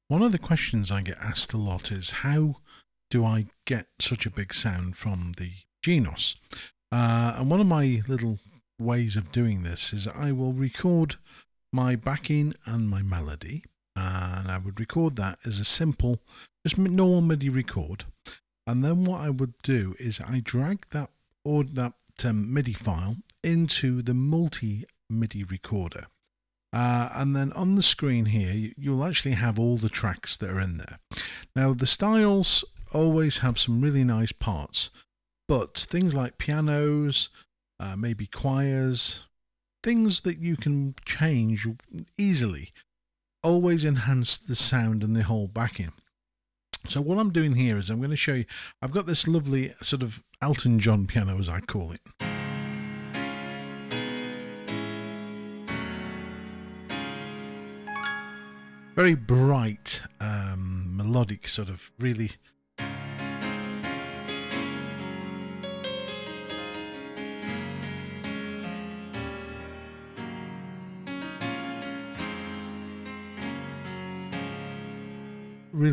One of the questions I get asked a lot is how do I get such a big sound from the Genos? And one of my little ways of doing this is I will record my backing and my melody, and I would record that as a simple, just normal MIDI record. And then what I would do is I drag that MIDI file into the multi MIDI recorder. And then on the screen here, you'll actually have all the tracks that are in there. Now, the styles always have some really nice parts, but things like pianos, maybe choirs, things that you can change easily, always enhance the sound and the whole backing. So what I'm doing here is I'm going to show you, I've got this lovely sort of Elton John piano, as I call it. Very bright, melodic, sort of really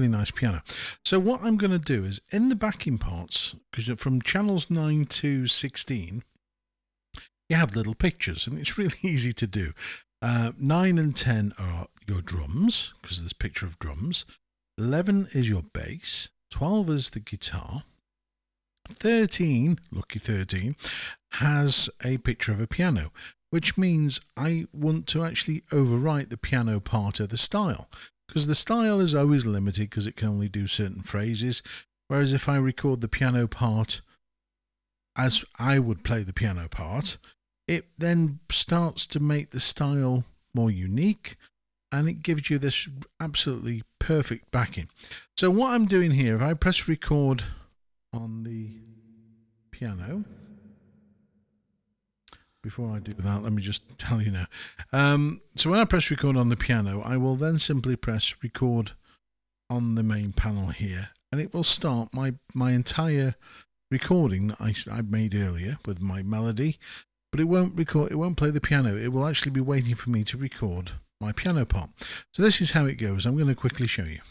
nice piano. So what I'm going to do is in the backing parts, because from channels 9 to 16, you have little pictures, and it's really easy to do. 9 and 10 are your drums, because there's a picture of drums. 11 is your bass. 12 is the guitar. 13, lucky 13, has a picture of a piano, which means I want to actually overwrite the piano part of the style, because the style is always limited because it can only do certain phrases. Whereas if I record the piano part as I would play the piano part, it then starts to make the style more unique, and it gives you this absolutely perfect backing. So what I'm doing here, if I press record on the piano, before I do that, let me just tell you now. So when I press record on the piano, I will then simply press record on the main panel here, and it will start my entire recording that I made earlier with my melody. But it won't record, it won't play the piano. It will actually be waiting for me to record my piano part. So this is how it goes. I'm going to quickly show you.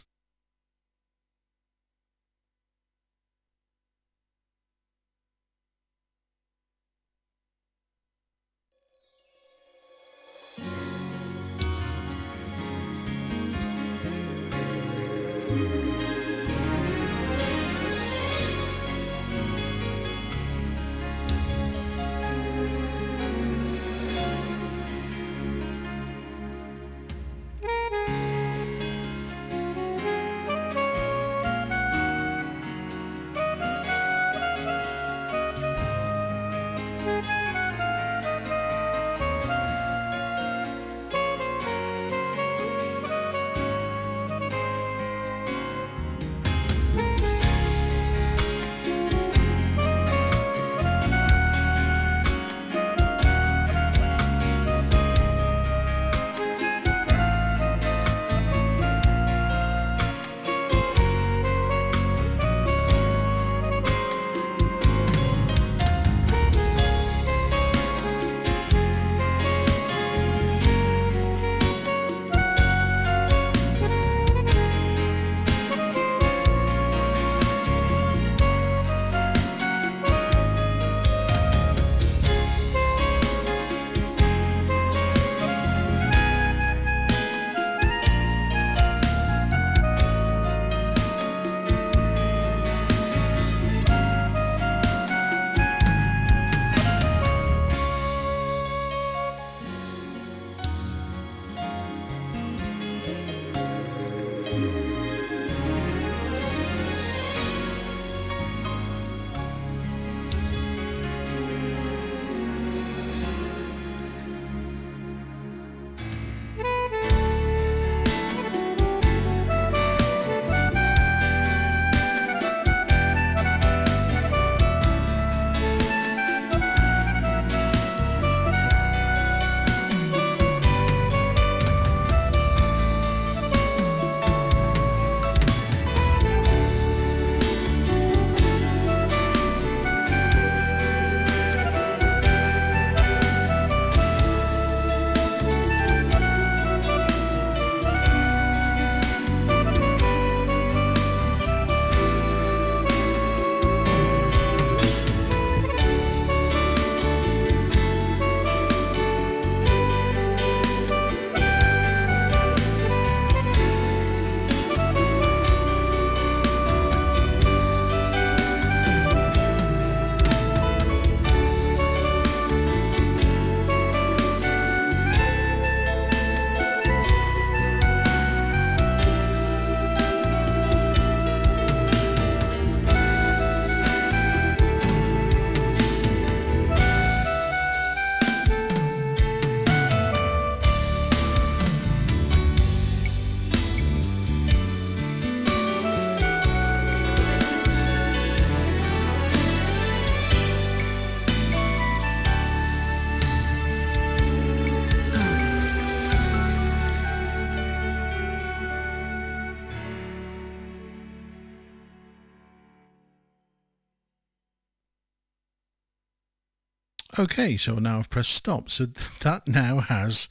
Okay, so now I've pressed stop. So that now has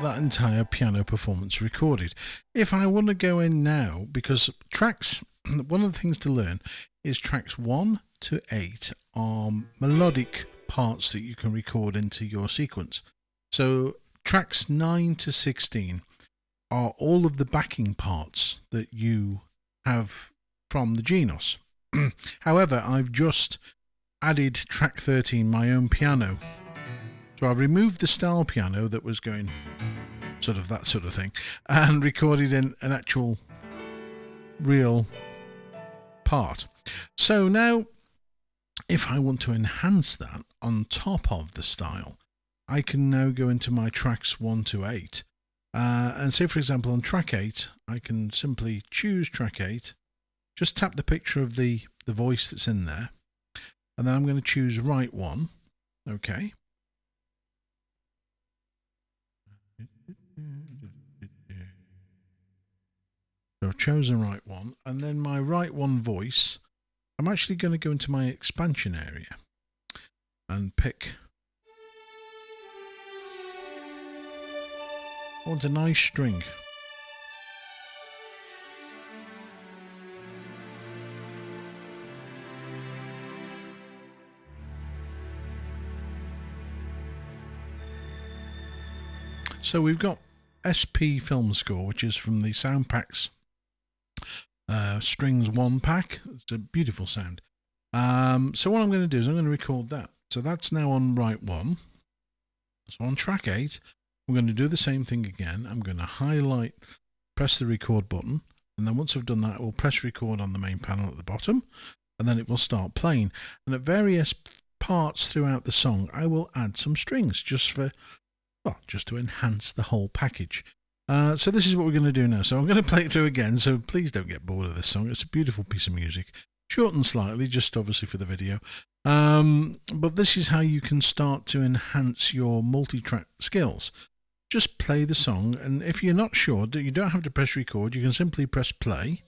that entire piano performance recorded. If I want to go in now, because tracks, one of the things to learn is tracks 1 to 8 are melodic parts that you can record into your sequence. So tracks 9 to 16 are all of the backing parts that you have from the Genos. However, I've just added track 13, my own piano. So I've removed the style piano that was going sort of that sort of thing and recorded in an actual real part. So now if I want to enhance that on top of the style, I can now go into my tracks 1 to 8. And say, for example, on track 8, I can simply choose track 8, just tap the picture of the voice that's in there, and then I'm going to choose right 1. Okay. So I've chosen right 1, and then my right 1 voice, I'm actually going to go into my expansion area and pick. I want a nice string. So we've got SP film score, which is from the sound packs strings 1 pack. It's a beautiful sound. So what I'm going to do is I'm going to record that. So that's now on right 1. So on track 8, I'm going to do the same thing again. I'm going to highlight, press the record button, and then once I've done that, I will press record on the main panel at the bottom, and then it will start playing. And at various parts throughout the song, I will add some strings just to enhance the whole package. So this is what we're going to do now. So I'm going to play it through again, so please don't get bored of this song. It's a beautiful piece of music. Shortened slightly, just obviously for the video. But this is how you can start to enhance your multi-track skills. Just play the song, and if you're not sure, you don't have to press record. You can simply press play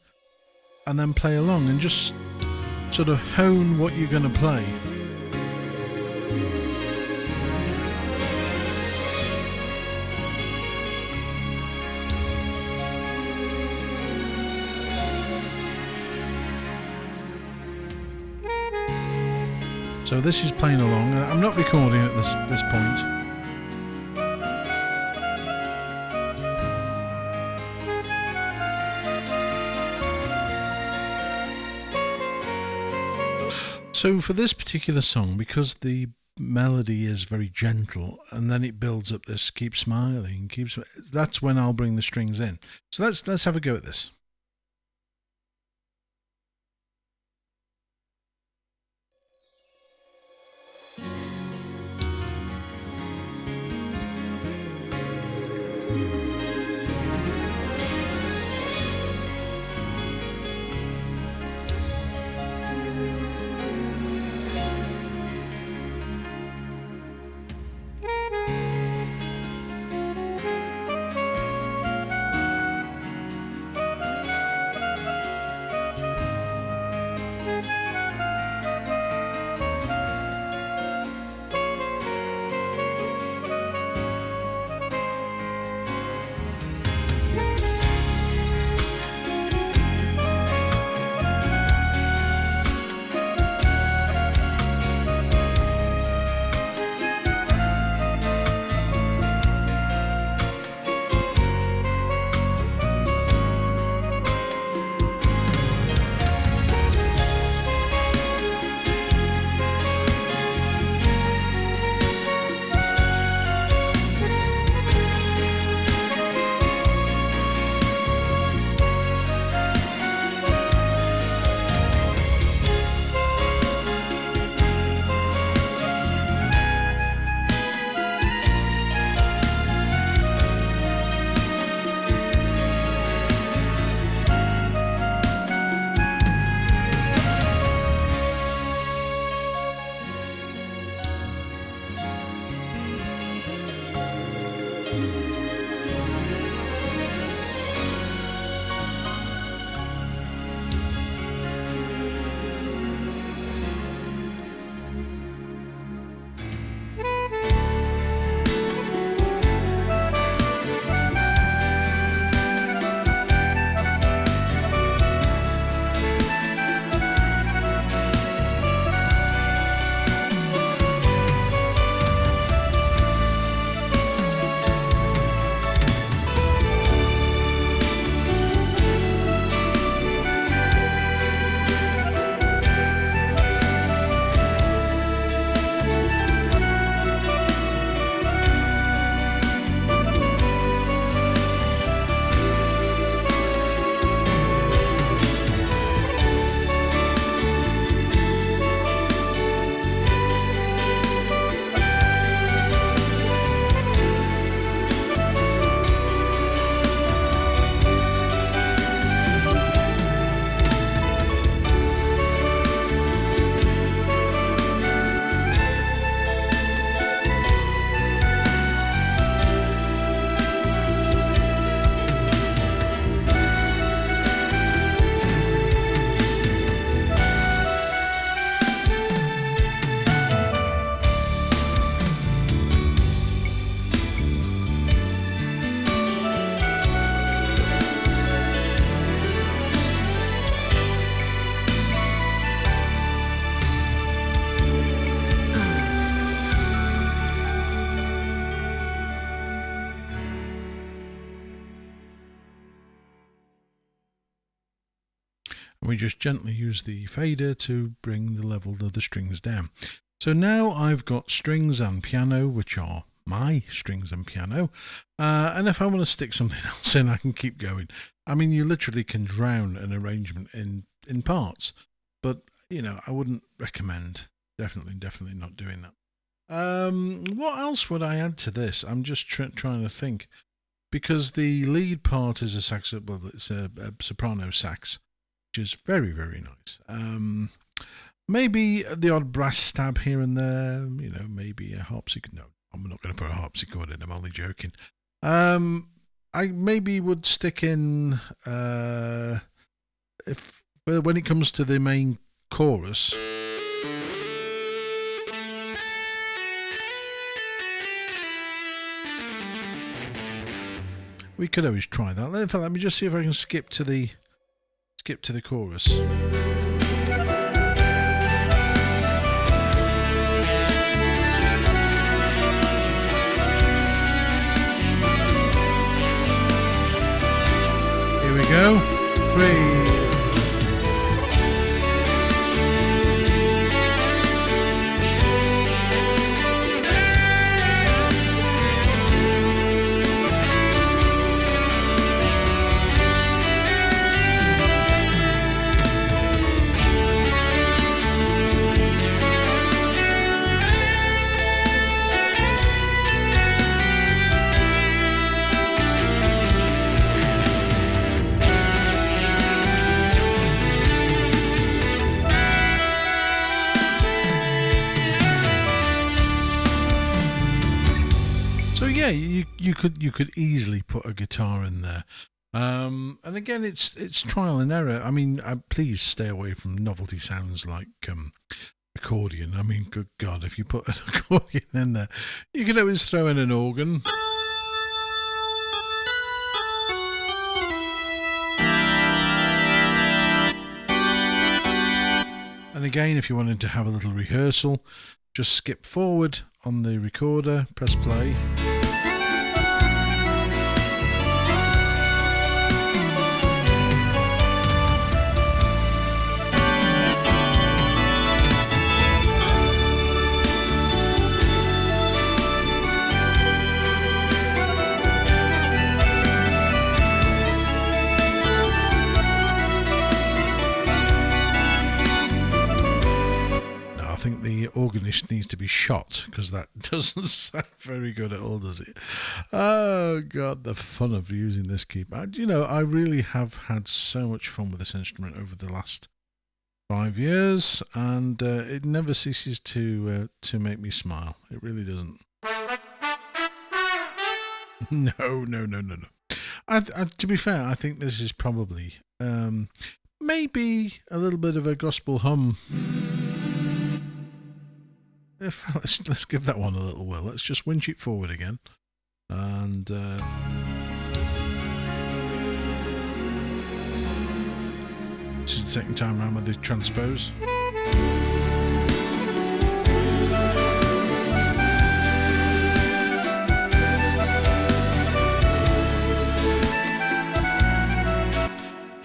and then play along and just sort of hone what you're going to play. So this is playing along. I'm not recording at this point. So for this particular song, because the melody is very gentle and then it builds up this keep smiling, that's when I'll bring the strings in. So let's have a go at this. And we just gently use the fader to bring the level of the strings down. So now I've got strings and piano, which are my strings and piano. And if I want to stick something else in, I can keep going. I mean, you literally can drown an arrangement in parts. But, I wouldn't recommend. Definitely not doing that. What else would I add to this? I'm just trying to think. Because the lead part is it's a soprano sax, which is very, very nice. Maybe the odd brass stab here and there, maybe a harpsichord. No, I'm not going to put a harpsichord in, I'm only joking. I maybe would stick in, when it comes to the main chorus, we could always try that. Let me just see if I can skip to the chorus. Here we go. 3. Yeah, you could easily put a guitar in there, and again, it's trial and error. I mean, please stay away from novelty sounds like accordion. I mean, good God, if you put an accordion in there, you could always throw in an organ. And again, if you wanted to have a little rehearsal, just skip forward on the recorder, press play. I think the organist needs to be shot because that doesn't sound very good at all, does it? Oh God, the fun of using this keyboard. I really have had so much fun with this instrument over the last 5 years, and it never ceases to make me smile. It really doesn't. No. To be fair, I think this is probably maybe a little bit of a gospel hum. Let's give that one a little whirl. Let's just winch it forward again. And this is the second time around with the transpose.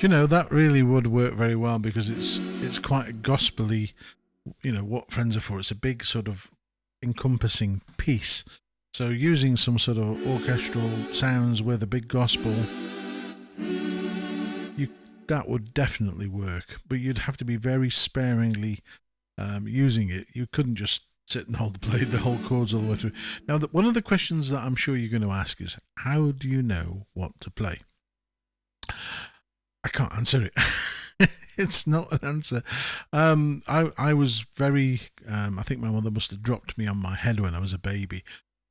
That really would work very well because it's quite a gospel-y, what Friends Are For. It's a big sort of encompassing piece. So using some sort of orchestral sounds with a big gospel, that would definitely work. But you'd have to be very sparingly using it. You couldn't just sit and play the whole chords all the way through. Now, one of the questions that I'm sure you're going to ask is, how do you know what to play? I can't answer it. It's not an answer. I was very, I think my mother must have dropped me on my head when I was a baby,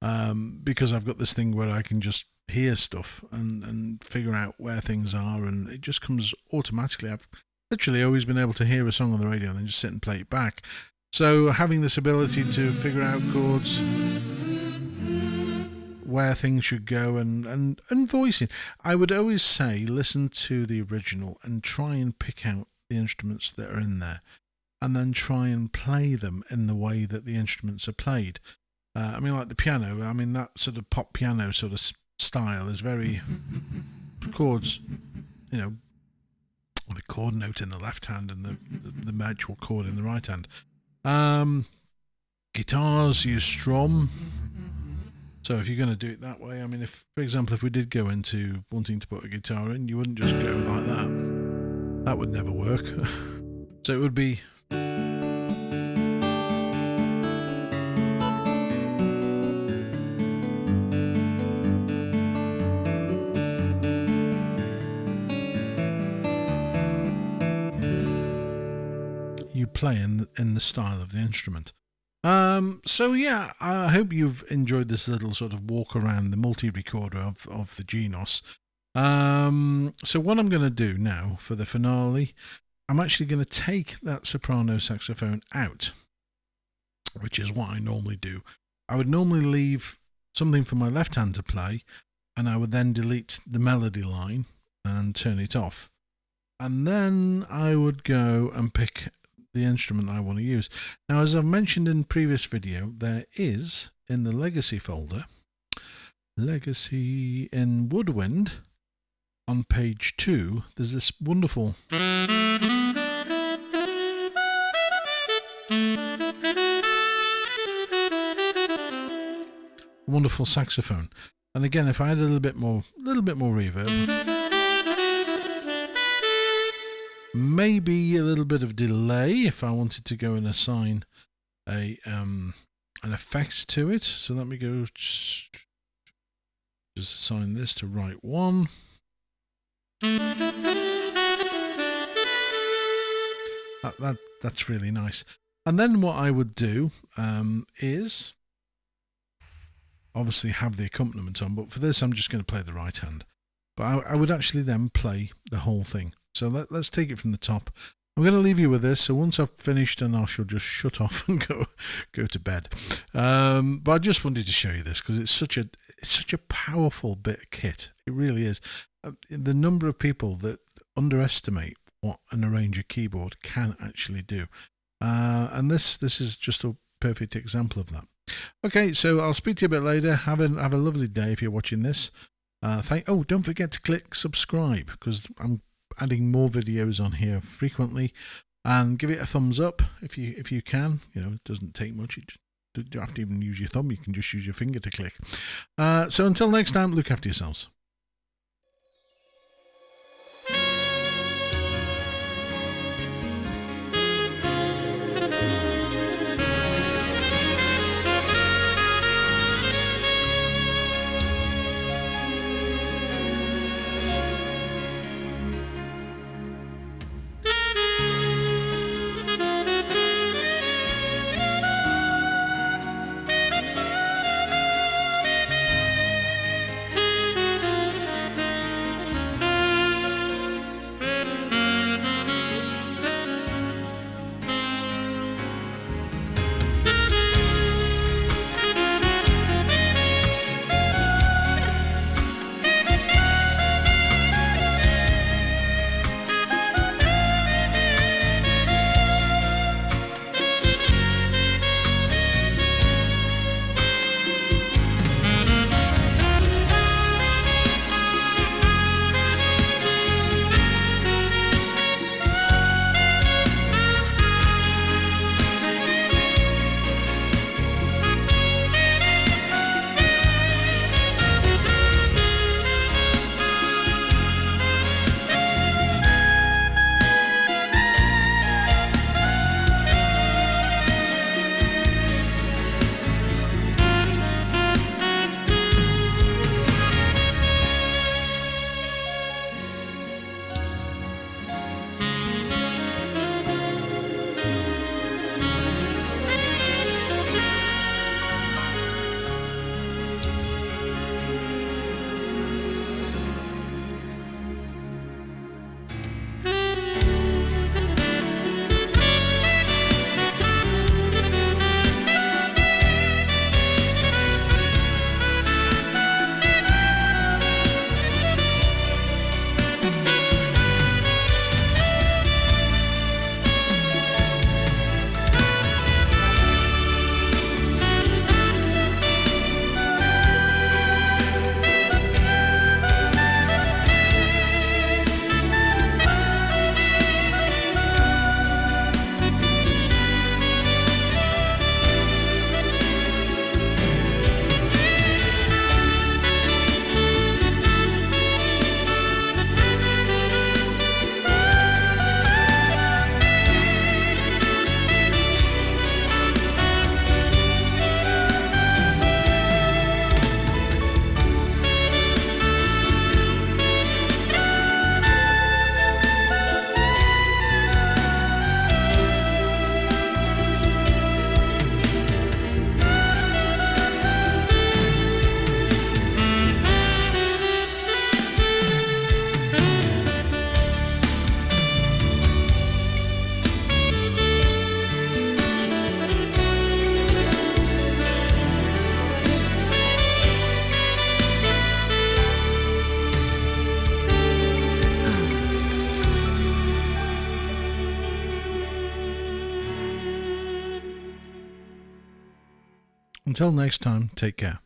because I've got this thing where I can just hear stuff and figure out where things are, and it just comes automatically. I've literally always been able to hear a song on the radio and then just sit and play it back. So having this ability to figure out chords, where things should go, and voicing. I would always say listen to the original and try and pick out the instruments that are in there, and then try and play them in the way that the instruments are played. Like the piano, that sort of pop piano sort of style is very chords, the chord note in the left hand and the actual chord in the right hand. Guitars, you strum. So if you're going to do it that way, I mean, if, for example, if we did go into wanting to put a guitar in, you wouldn't just go like that. That would never work. So it would be... you play in the style of the instrument. So yeah, I hope you've enjoyed this little sort of walk around the multi-recorder of the Genos. So what I'm going to do now for the finale, I'm actually going to take that soprano saxophone out, which is what I normally do. I would normally leave something for my left hand to play, and I would then delete the melody line and turn it off. And then I would go and pick the instrument I want to use. Now, as I've mentioned in previous video, there is in the Legacy folder, Legacy in Woodwind, on page 2, there's this wonderful saxophone. And again, if I had a little bit more reverb, maybe a little bit of delay if I wanted to go and assign an effect to it. So let me go just assign this to right 1. That's really nice. And then what I would do is obviously have the accompaniment on, but for this I'm just going to play the right hand. But I would actually then play the whole thing. So let's take it from the top. I'm going to leave you with this. So once I've finished, and I shall just shut off and go to bed. But I just wanted to show you this because it's such a powerful bit of kit. It really is. The number of people that underestimate what an arranger keyboard can actually do, and this is just a perfect example of that. Okay, so I'll speak to you a bit later. Have a lovely day if you're watching this. Don't forget to click subscribe because I'm adding more videos on here frequently, and give it a thumbs up if you can. You know, it doesn't take much. You don't have to even use your thumb. You can just use your finger to click. So until next time, look after yourselves. Until next time, take care.